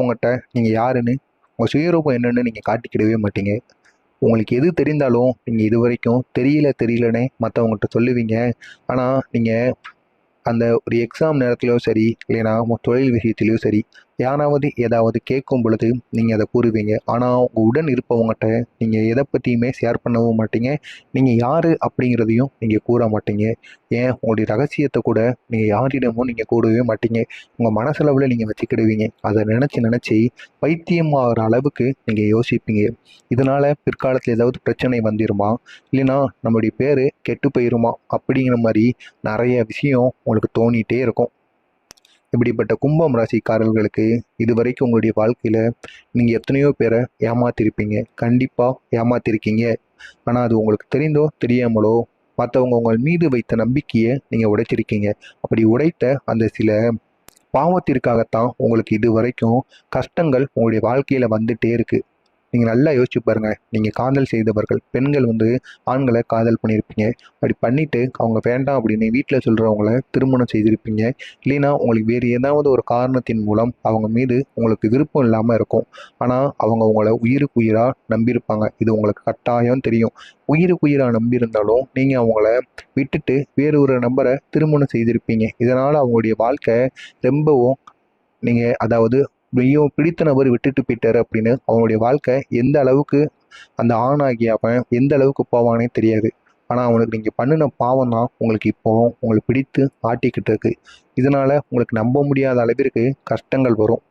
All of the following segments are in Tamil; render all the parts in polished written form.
மற்றவங்ககிட்ட நீங்கள் யாருன்னு உங்கள் சுயரூபம் என்னன்னு நீங்கள் காட்டிக்கிடவே மாட்டீங்க. உங்களுக்கு எது தெரிந்தாலும் நீங்கள் இது வரைக்கும் தெரியலனே மற்றவங்ககிட்ட சொல்லுவீங்க. ஆனால் நீங்கள் அந்த ஒரு எக்ஸாம் நேரத்திலோ சரி, இல்லைனா தொழில் விஷயத்திலோ சரி, யாராவது ஏதாவது கேட்கும் பொழுது நீங்கள் அதை கூறுவீங்க. ஆனால் உங்கள் உடன் இருப்பவங்ககிட்ட நீங்கள் எதை பற்றியுமே ஷேர் பண்ணவும் மாட்டீங்க. நீங்கள் யார் அப்படிங்கிறதையும் நீங்கள் கூற மாட்டீங்க. ஏன் உங்களுடைய ரகசியத்தை கூட நீங்கள் யாரிடமும் நீங்கள் கூறவே மாட்டீங்க. உங்கள் மனசளவில் நீங்கள் வச்சுக்கிடுவீங்க. அதை நினச்சி பைத்தியமாகிற அளவுக்கு நீங்கள் யோசிப்பீங்க. இதனால் பிற்காலத்தில் ஏதாவது பிரச்சனை வந்துடுமா, இல்லைனா நம்மளுடைய பேர் கெட்டு போயிருமா அப்படிங்கிற மாதிரி நிறைய விஷயம் உங்களுக்கு தோணிகிட்டே இருக்கும். இப்படிப்பட்ட கும்பம் ராசிக்காரர்களுக்கு இதுவரைக்கும் உங்களுடைய வாழ்க்கையில் நீங்கள் எத்தனையோ பேரை ஏமாத்திருப்பீங்க. கண்டிப்பாக ஏமாத்திருக்கீங்க. ஆனால் அது உங்களுக்கு தெரிந்தோ தெரியாமலோ மற்றவங்க உங்கள் மீது வைத்த நம்பிக்கையை நீங்கள் உடைச்சிருக்கீங்க. அப்படி உடைத்த அந்த சில பாவத்திற்காகத்தான் உங்களுக்கு இது வரைக்கும் கஷ்டங்கள் உங்களுடைய வாழ்க்கையில் வந்துட்டே இருக்குது. நீங்கள் நல்லா யோசிச்சு பாருங்கள். நீங்கள் காதல் செய்தவர்கள், பெண்கள் ஆண்களை காதல் பண்ணியிருப்பீங்க. அப்படி பண்ணிவிட்டு அவங்க வேண்டாம் அப்படின்னு வீட்டில் சொல்கிறவங்கள திருமணம் செய்திருப்பீங்க. இல்லைன்னா உங்களுக்கு வேறு ஏதாவது ஒரு காரணத்தின் மூலம் அவங்க மீது உங்களுக்கு விருப்பம் இல்லாமல் இருக்கும். ஆனால் அவங்க உங்களை உயிருக்கு உயிராக நம்பியிருப்பாங்க. இது உங்களுக்கு கட்டாயம் தெரியும். உயிருக்கு உயிராக நம்பியிருந்தாலும் நீங்கள் அவங்கள விட்டுட்டு வேறு ஒரு நபரை திருமணம் செய்திருப்பீங்க. இதனால் அவங்களுடைய வாழ்க்கை ரொம்பவும் நீங்கள் அதாவது பிடித்த நபர் விட்டுட்டு போயிட்டாரு அப்படின்னு அவனுடைய வாழ்க்கை எந்த அளவுக்கு அந்த ஆணாகி அவன் எந்த அளவுக்கு போவானே தெரியாது. ஆனால் அவனுக்கு நீங்கள் பண்ணின பாவம் தான் உங்களுக்கு இப்போ உங்களுக்கு பிடித்து ஆட்டிக்கிட்டு இருக்கு. இதனால் உங்களுக்கு நம்ப முடியாத அளவிற்கு கஷ்டங்கள் வரும்.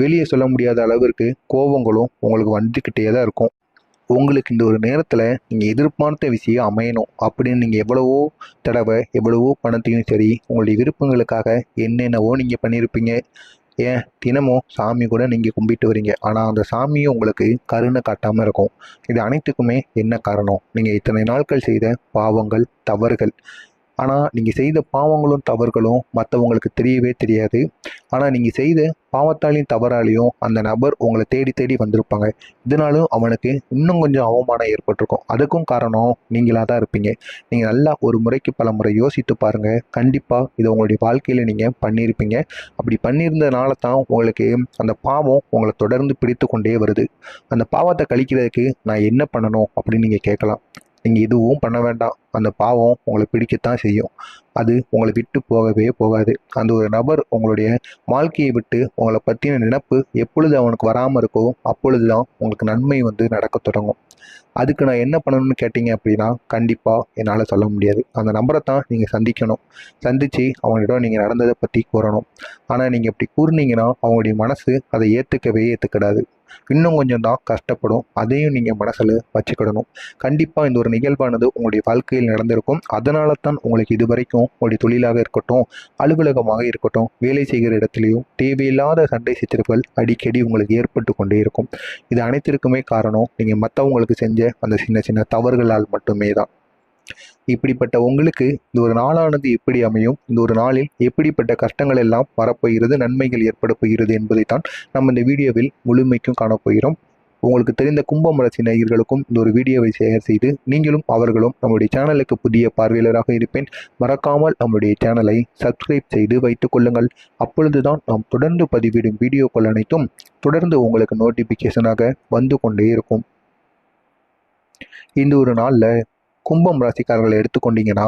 வெளியே சொல்ல முடியாத அளவிற்கு கோபங்களும் உங்களுக்கு வந்துக்கிட்டே தான் இருக்கும். உங்களுக்கு இந்த ஒரு நேரத்தில் நீங்கள் எதிர்பார்த்த விஷயம் அமையணும் அப்படின்னு நீங்கள் எவ்வளவோ தடவை எவ்வளவோ பணத்தையும் சரி, உங்களுடைய விருப்பங்களுக்காக என்னென்னவோ நீங்கள் பண்ணியிருப்பீங்க. ஏன் தினமும் சாமி கூட நீங்கள் கும்பிட்டு வரீங்க. ஆனால் அந்த சாமியும் உங்களுக்கு கருணை காட்டாமல் இருக்கும். இது அனைத்துக்குமே என்ன காரணம்? நீங்கள் இத்தனை நாட்கள் செய்த பாவங்கள், தவறுகள். ஆனால் நீங்கள் செய்த பாவங்களும் தவறுகளும் மற்றவங்களுக்கு தெரியவே தெரியாது. ஆனால் நீங்கள் செய்த பாவத்தாலையும் தவறாலையும் அந்த நபர் உங்களை தேடி தேடி வந்திருப்பாங்க. இதனாலும் அவனுக்கு இன்னும் கொஞ்சம் அவமானம் ஏற்பட்டிருக்கும். அதுக்கும் காரணம் நீங்களாக தான் இருப்பீங்க. நீங்கள் நல்லா ஒரு முறைக்கு பல முறை யோசித்து பாருங்கள். கண்டிப்பாக இதை உங்களுடைய வாழ்க்கையில் நீங்கள் பண்ணியிருப்பீங்க. அப்படி பண்ணியிருந்ததுனால தான் உங்களுக்கு அந்த பாவம் உங்களை தொடர்ந்து பிடித்து கொண்டே வருது. அந்த பாவத்தை கழிக்கிறதுக்கு நான் என்ன பண்ணணும் அப்படின்னு நீங்கள் கேட்கலாம். நீங்கள் எதுவும் பண்ண வேண்டாம். அந்த பாவம் உங்களை பிடிக்கத்தான் செய்யும். அது உங்களை விட்டு போகவே போகாது. அந்த ஒரு நபர் உங்களுடைய வாழ்க்கையை விட்டு உங்களை பற்றின நினைப்பு எப்பொழுது அவனுக்கு வராமல் இருக்கோ அப்பொழுது தான் உங்களுக்கு நன்மை நடக்க தொடங்கும். அதுக்கு நான் என்ன பண்ணணும்னு கேட்டிங்க அப்படின்னா, கண்டிப்பாக என்னால் சொல்ல முடியாது. அந்த நபரை தான் நீங்கள் சந்திக்கணும். சந்தித்து அவங்களிடம் நீங்கள் நடந்ததை பற்றி கூறணும். ஆனால் நீங்கள் இப்படி கூறினீங்கன்னா அவங்களுடைய மனசு அதை ஏற்றுக்கிடாது. இன்னும் கொஞ்சம் தான் கஷ்டப்படும். அதையும் நீங்கள் மனசில் வச்சுக்கிடணும். கண்டிப்பாக இந்த ஒரு நிகழ்வானது உங்களுடைய வாழ்க்கையில் நடந்திருக்கும். அதனால தான் உங்களுக்கு இது வரைக்கும் உங்களுடைய தொழிலாக இருக்கட்டும், அலுவலகமாக இருக்கட்டும், வேலை செய்கிற இடத்துலையும் தேவையில்லாத சண்டை சச்சரவுகள் அடிக்கடி உங்களுக்கு ஏற்பட்டு கொண்டே இருக்கும். இது அனைத்திற்குமே காரணம் நீங்கள் மற்றவங்களுக்கு செஞ்ச அந்த சின்ன சின்ன தவறுகளால் மட்டுமே தான். இப்படிப்பட்ட உங்களுக்கு இந்த ஒரு நாளானது எப்படி அமையும், இந்த ஒரு நாளில் எப்படிப்பட்ட கஷ்டங்கள் எல்லாம் வரப்போகிறது, நன்மைகள் ஏற்பட போகிறது என்பதைத்தான் நம்ம இந்த வீடியோவில் முழுமைக்கும் காணப்போகிறோம். உங்களுக்கு தெரிந்த கும்பம் ராசி நேயர்களுக்கும் இந்த ஒரு வீடியோவை ஷேர் செய்து நீங்களும் அவர்களும் நம்முடைய சேனலுக்கு புதிய பார்வையாளராக இருப்பேன். மறக்காமல் நம்முடைய சேனலை சப்ஸ்கிரைப் செய்து வைத்துக் கொள்ளுங்கள். அப்பொழுதுதான் நாம் தொடர்ந்து பதிவிடும் வீடியோக்கள் அனைத்தும் தொடர்ந்து உங்களுக்கு நோட்டிஃபிகேஷனாக வந்து கொண்டே இருக்கும். இந்த ஒரு நாளில் கும்பம் ராசிக்காரர்களை எடுத்துக்கொண்டீங்கன்னா,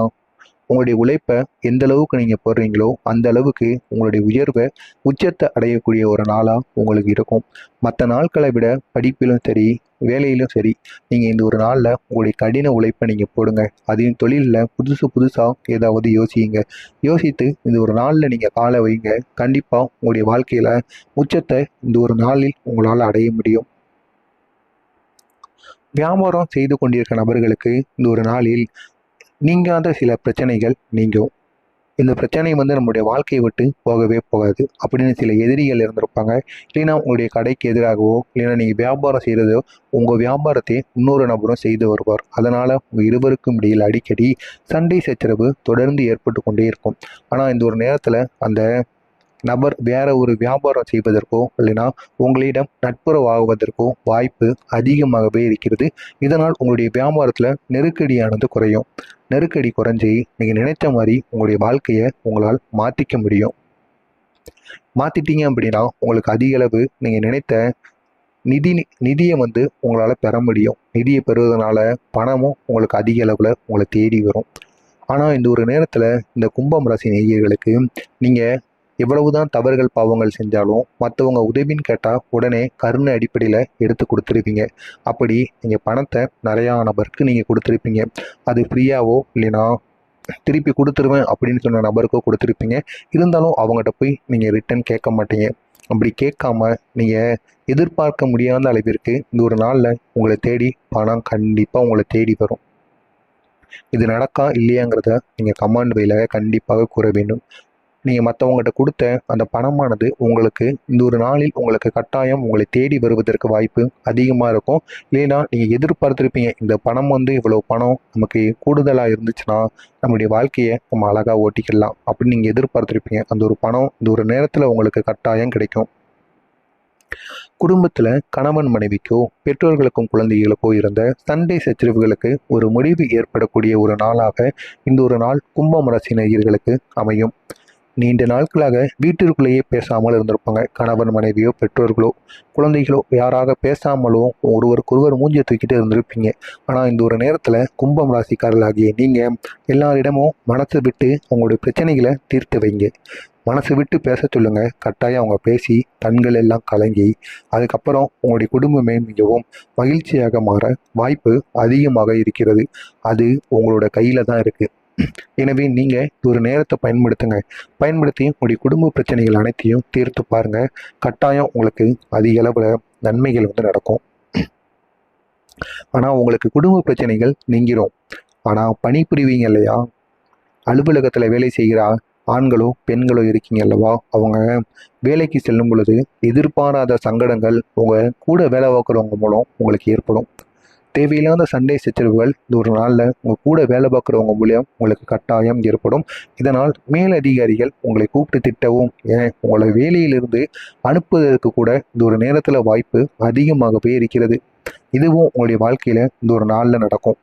உங்களுடைய உழைப்பை எந்த அளவுக்கு நீங்கள் போடுறீங்களோ அந்த அளவுக்கு உங்களுடைய உயர்வை உச்சத்தை அடையக்கூடிய ஒரு நாளாக உங்களுக்கு இருக்கும். மற்ற நாட்களை விட படிப்பிலும் சரி, வேலையிலும் சரி, நீங்கள் இந்த ஒரு நாளில் உங்களுடைய கடின உழைப்பை நீங்கள் போடுங்க. அதையும் தொழிலில் புதுசாக ஏதாவது யோசித்து இந்த ஒரு நாளில் நீங்கள் காலை வைங்க. கண்டிப்பாக உங்களுடைய வாழ்க்கையில் உச்சத்தை இந்த ஒரு நாளில் உங்களால் அடைய முடியும். வியாபாரம் செய்து கொண்டிருக்க நபர்களுக்கு இந்த ஒரு நாளில் நீங்காத சில பிரச்சனைகள் நீங்கும். இந்த பிரச்சனை நம்முடைய வாழ்க்கையை விட்டு போகவே போகாது அப்படின்னு சில எதிரிகள் இருந்திருப்பாங்க. இல்லைன்னா உங்களுடைய கடைக்கு எதிராகவோ, இல்லைன்னா நீங்கள் வியாபாரம் செய்கிறதோ உங்கள் வியாபாரத்தை இன்னொரு நபரும் செய்து வருவார். அதனால் உங்கள் இருவருக்கும் இடையில் அடிக்கடி சண்டை சச்சரவு தொடர்ந்து ஏற்பட்டு கொண்டே இருக்கும். ஆனால் இந்த ஒரு நேரத்தில் அந்த நபர் வேற ஒரு வியாபாரம் செய்வதற்கோ இல்லைனா உங்களிடம் நட்புறவாகுவதற்கோ வாய்ப்பு அதிகமாகவே இருக்கிறது. இதனால் உங்களுடைய வியாபாரத்தில் நெருக்கடியானது குறையும். நெருக்கடி குறைஞ்சி நீங்கள் நினைத்த மாதிரி உங்களுடைய வாழ்க்கையை உங்களால் மாற்றிக்க முடியும். மாற்றிட்டீங்க அப்படின்னா உங்களுக்கு அதிக அளவு நீங்கள் நினைத்த நிதி நிதியை உங்களால் பெற முடியும். நிதியை பெறுவதனால பணமும் உங்களுக்கு அதிக அளவில் உங்களை தேடி வரும். ஆனால் இந்த ஒரு நேரத்தில் இந்த கும்பம் ராசி நேயர்களுக்கு நீங்கள் எவ்வளவுதான் தவறுகள் பாவங்கள் செஞ்சாலும் மற்றவங்க உதவின்னு கேட்டால் உடனே கருணை அடிப்படையில் எடுத்து கொடுத்துருப்பீங்க. அப்படி நீங்கள் பணத்தை நிறையா நபருக்கு நீங்கள் கொடுத்துருப்பீங்க. அது ஃப்ரீயாவோ இல்லைன்னா திருப்பி கொடுத்துருவேன் அப்படின்னு சொன்ன நபருக்கோ கொடுத்துருப்பீங்க. இருந்தாலும் அவங்ககிட்ட போய் நீங்கள் ரிட்டன் கேட்க மாட்டீங்க. அப்படி கேட்காம நீங்கள் எதிர்பார்க்க முடியாத அளவிற்கு இந்த ஒரு நாளில் உங்களை தேடி பணம் கண்டிப்பாக உங்களை தேடி வரும். இது நடக்கா இல்லையாங்கிறத நீங்கள் கமெண்ட் வழியாக கண்டிப்பாக கூற வேண்டும். நீங்கள் மற்றவங்ககிட்ட கொடுத்த அந்த பணமானது உங்களுக்கு இந்த ஒரு நாளில் உங்களுக்கு கட்டாயம் உங்களை தேடி வருவதற்கு வாய்ப்பு அதிகமாக இருக்கும். இல்லைன்னா நீங்கள் எதிர்பார்த்துருப்பீங்க, இந்த பணம் இவ்வளோ பணம் நமக்கு கூடுதலாக இருந்துச்சுன்னா நம்முடைய வாழ்க்கையை நம்ம அழகாக ஓட்டிக்கலாம் அப்படின்னு நீங்கள் எதிர்பார்த்துருப்பீங்க. அந்த ஒரு பணம் இந்த ஒரு நேரத்தில் உங்களுக்கு கட்டாயம் கிடைக்கும். குடும்பத்தில் கணவன் மனைவிக்கோ பெற்றோர்களுக்கும் குழந்தைகளுக்கோ இருந்த சண்டை சச்சரவுகளுக்கு ஒரு முடிவு ஏற்படக்கூடிய ஒரு நாளாக இந்த ஒரு நாள் கும்பம் ராசி நேயர்களுக்கு அமையும். நீண்ட நாட்களாக வீட்டிற்குள்ளேயே பேசாமல் இருந்திருப்பாங்க. கணவன் மனைவியோ பெற்றோர்களோ குழந்தைகளோ யாராக பேசாமலோ ஒருவருக்கொருவர் மூஞ்சியை தூக்கிட்டு இருந்திருப்பீங்க. ஆனால் இந்த ஒரு நேரத்தில் கும்பம் ராசிக்காரர்களாகிய நீங்கள் எல்லாரிடமும் மனசு விட்டு உங்களுடைய பிரச்சனைகளை தீர்த்து வைங்க. மனசு விட்டு பேச சொல்லுங்க. கட்டாயம் அவங்க பேசி கண்கள் எல்லாம் கலங்கி அதுக்கப்புறம் உங்களுடைய குடும்பமே மிகவும் மகிழ்ச்சியாக மாற வாய்ப்பு அதிகமாக இருக்கிறது. அது உங்களோட கையில் தான் இருக்குது. எனவே நீங்கள் ஒரு நேரத்தை பயன்படுத்தி உங்களுடைய குடும்ப பிரச்சனைகள் அனைத்தையும் தீர்த்து பாருங்க. கட்டாயம் உங்களுக்கு அதிக அளவில் நன்மைகள் நடக்கும். ஆனால் உங்களுக்கு குடும்ப பிரச்சனைகள் நீங்கிரும். ஆனால் பணிபுரிவீங்க இல்லையா, அலுவலகத்தில் வேலை செய்கிற ஆண்களோ பெண்களோ இருக்கீங்க அல்லவா, அவங்க வேலைக்கு செல்லும் பொழுது எதிர்பாராத சங்கடங்கள் உங்கள் கூட வேலை பார்க்குறவங்க மூலம் உங்களுக்கு ஏற்படும். தேவையில்லாத சண்டை சச்சரவுகள் இந்த ஒரு நாளில் உங்கள் கூட வேலை பார்க்குறவங்க மூலியம் உங்களுக்கு கட்டாயம் ஏற்படும். இதனால் மேலதிகாரிகள் உங்களை கூப்பிட்டு திட்டவும் உங்களை வேலையிலிருந்து அனுப்புவதற்கு கூட இந்த ஒரு நேரத்தில் வாய்ப்பு அதிகமாகவே இருக்கிறது. இதுவும் உங்களுடைய வாழ்க்கையில் இந்த ஒரு நாளில் நடக்கும்.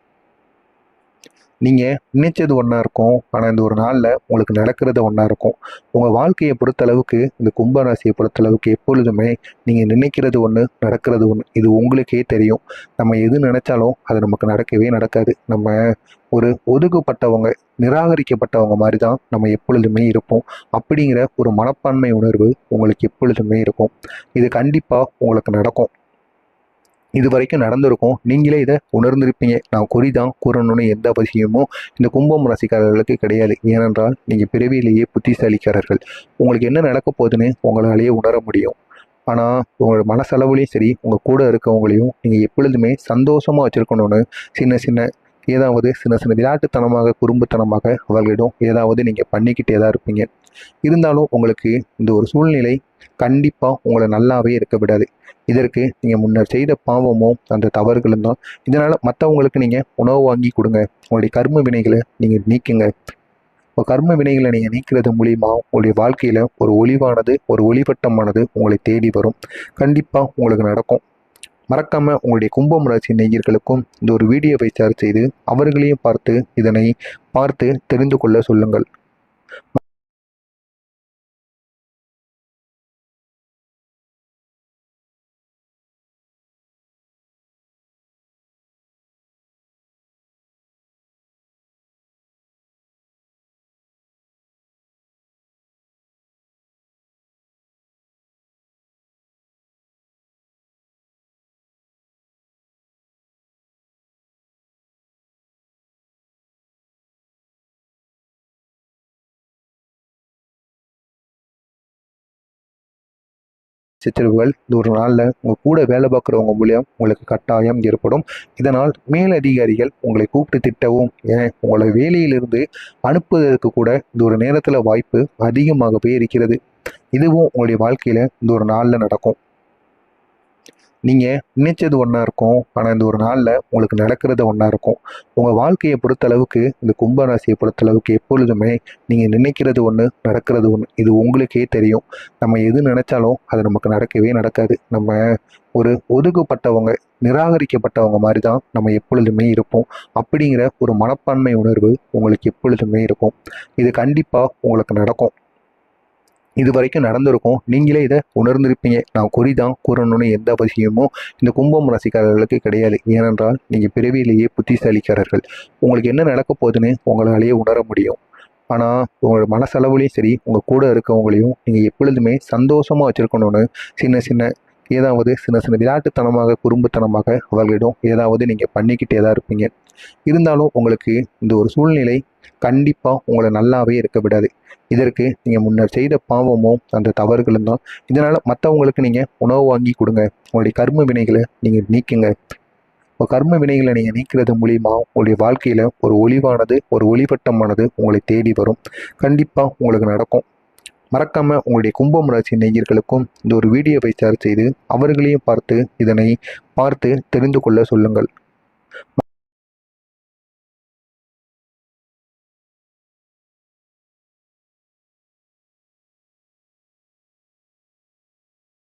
நீங்கள் நினைச்சது ஒன்றா இருக்கும், ஆனால் இந்த ஒரு நாளில் உங்களுக்கு நடக்கிறது ஒன்றா இருக்கும். உங்கள் வாழ்க்கையை பொறுத்தளவுக்கு இந்த கும்பராசியை பொறுத்தளவுக்கு எப்பொழுதுமே நீங்கள் நினைக்கிறது ஒன்று நடக்கிறது ஒன்று. இது உங்களுக்கே தெரியும். நம்ம எது நினச்சாலும் அது நமக்கு நடக்கவே நடக்காது. நம்ம ஒரு ஒதுக்கப்பட்டவங்க நிராகரிக்கப்பட்டவங்க மாதிரி தான் நம்ம எப்பொழுதுமே இருப்போம். அப்படிங்கிற ஒரு மனப்பான்மை உணர்வு உங்களுக்கு எப்பொழுதுமே இருக்கும். இது கண்டிப்பாக உங்களுக்கு நடக்கும். இது வரைக்கும் நடந்திருக்கும். நீங்களே இதை உணர்ந்திருப்பீங்க. நான் குறிதான் கூறணும்னு எந்த அவசியமும் இந்த கும்பம் ராசிக்காரர்களுக்கு கிடையாது. ஏனென்றால் நீங்கள் பிறவியிலேயே புத்திசாலிக்காரர்கள். உங்களுக்கு என்ன நடக்க போகுதுன்னு உங்களாலேயே உணர முடியும். ஆனால் உங்களோட மனசளவுலையும் சரி, உங்கள் கூட இருக்கவங்களையும் நீங்கள் எப்பொழுதுமே சந்தோஷமாக வச்சுருக்கணும்னு சின்ன சின்ன விளையாட்டுத்தனமாக குறும்புத்தனமாக அவர்களிடம் ஏதாவது நீங்கள் பண்ணிக்கிட்டே தான் இருப்பீங்க. இருந்தாலும் உங்களுக்கு இந்த ஒரு சூழ்நிலை கண்டிப்பாக உங்களை நல்லாவே இருக்க விடாது. இதற்கு நீங்கள் முன்னர் செய்த பாவமும் அந்த தவறுகளும் தான். இதனால் மற்றவங்களுக்கு நீங்கள் உணவு வாங்கி கொடுங்க. உங்களுடைய கர்ம வினைகளை நீங்கள் நீக்குங்க. உங்கள் கர்ம வினைகளை நீங்கள் நீக்கிறது மூலிமா உங்களுடைய வாழ்க்கையில் ஒரு ஒளிவானது ஒரு ஒளிவட்டமானது உங்களை தேடி வரும். கண்டிப்பாக உங்களுக்கு நடக்கும். மறக்காமல் உங்களுடைய கும்பம் ராசி நேயர்களுக்கும் இந்த ஒரு வீடியோவை ஷேர் செய்து அவர்களையும் இதனை பார்த்து தெரிந்து கொள்ள சொல்லுங்கள். சச்சரவுகள் இந்த ஒரு நாளில் உங்கள் கூட வேலை பார்க்குறவங்க மூலியம் உங்களுக்கு கட்டாயம் ஏற்படும். இதனால் மேலதிகாரிகள் உங்களை கூப்பிட்டு திட்டவும் உங்களை வேலையிலிருந்து அனுப்புவதற்கு கூட இந்த ஒரு நேரத்தில் வாய்ப்பு அதிகமாகவே இருக்கிறது. இதுவும் உங்களுடைய வாழ்க்கையில் இந்த ஒரு நாளில் நடக்கும். நீங்கள் நினைச்சது ஒன்றா இருக்கும், ஆனால் இந்த ஒரு நாளில் உங்களுக்கு நடக்கிறது ஒன்றா இருக்கும். உங்கள் வாழ்க்கையை பொறுத்தளவுக்கு இந்த கும்பராசியை பொறுத்தளவுக்கு எப்பொழுதுமே நீங்கள் நினைக்கிறது ஒன்று நடக்கிறது ஒன்று. இது உங்களுக்கே தெரியும். நம்ம எது நினச்சாலும் அது நமக்கு நடக்கவே நடக்காது. நம்ம ஒரு ஒதுக்கப்பட்டவங்க நிராகரிக்கப்பட்டவங்க மாதிரி தான் நம்ம எப்பொழுதுமே இருப்போம். அப்படிங்கிற ஒரு மனப்பான்மை உணர்வு உங்களுக்கு எப்பொழுதுமே இருக்கும். இது கண்டிப்பாக உங்களுக்கு நடக்கும். இது வரைக்கும் நடந்திருக்கும். நீங்களே இதை உணர்ந்திருப்பீங்க. நான் குறிதான் கூறணும்னு எந்த அவசியமும் இந்த கும்பம் ராசிக்காரர்களுக்கு கிடையாது. ஏனென்றால் நீங்கள் பிறவியிலேயே புத்திசாலிக்காரர்கள். உங்களுக்கு என்ன நடக்க போகுதுன்னு உங்களாலேயே உணர முடியும். ஆனால் உங்களோட மனசளவுலையும் சரி, உங்கள் கூட இருக்கவங்களையும் நீங்கள் எப்பொழுதுமே சந்தோஷமாக வச்சுருக்கணும்னு சின்ன சின்ன சின்ன சின்ன விளையாட்டுத்தனமாக குறும்புத்தனமாக அவர்களிடம் ஏதாவது நீங்கள் பண்ணிக்கிட்டே தான் இருப்பீங்க. இருந்தாலும் உங்களுக்கு இந்த ஒரு சூழ்நிலை கண்டிப்பாக உங்களை நல்லாவே இருக்க விடாது. இதற்கு நீங்கள் முன்னர் செய்த பாவமும் அந்த தவறுகளும் தான். இதனால் மற்றவங்களுக்கு நீங்கள் உணவு வாங்கி கொடுங்க. உங்களுடைய கர்ம வினைகளை நீங்கள் நீக்குங்க. இப்போ கர்ம வினைகளை நீங்கள் நீக்கிறது மூலிமா உங்களுடைய வாழ்க்கையில் ஒரு ஒளிவானது, ஒரு ஒளிவட்டமானது உங்களை தேடி வரும். கண்டிப்பாக உங்களுக்கு நடக்கும். மறக்காமல் உங்களுடைய கும்பம் ராசி நேயர்களுக்கும் இந்த ஒரு வீடியோவை ஷேர் செய்து அவர்களையும் இதனை பார்த்து தெரிந்து கொள்ள சொல்லுங்கள்.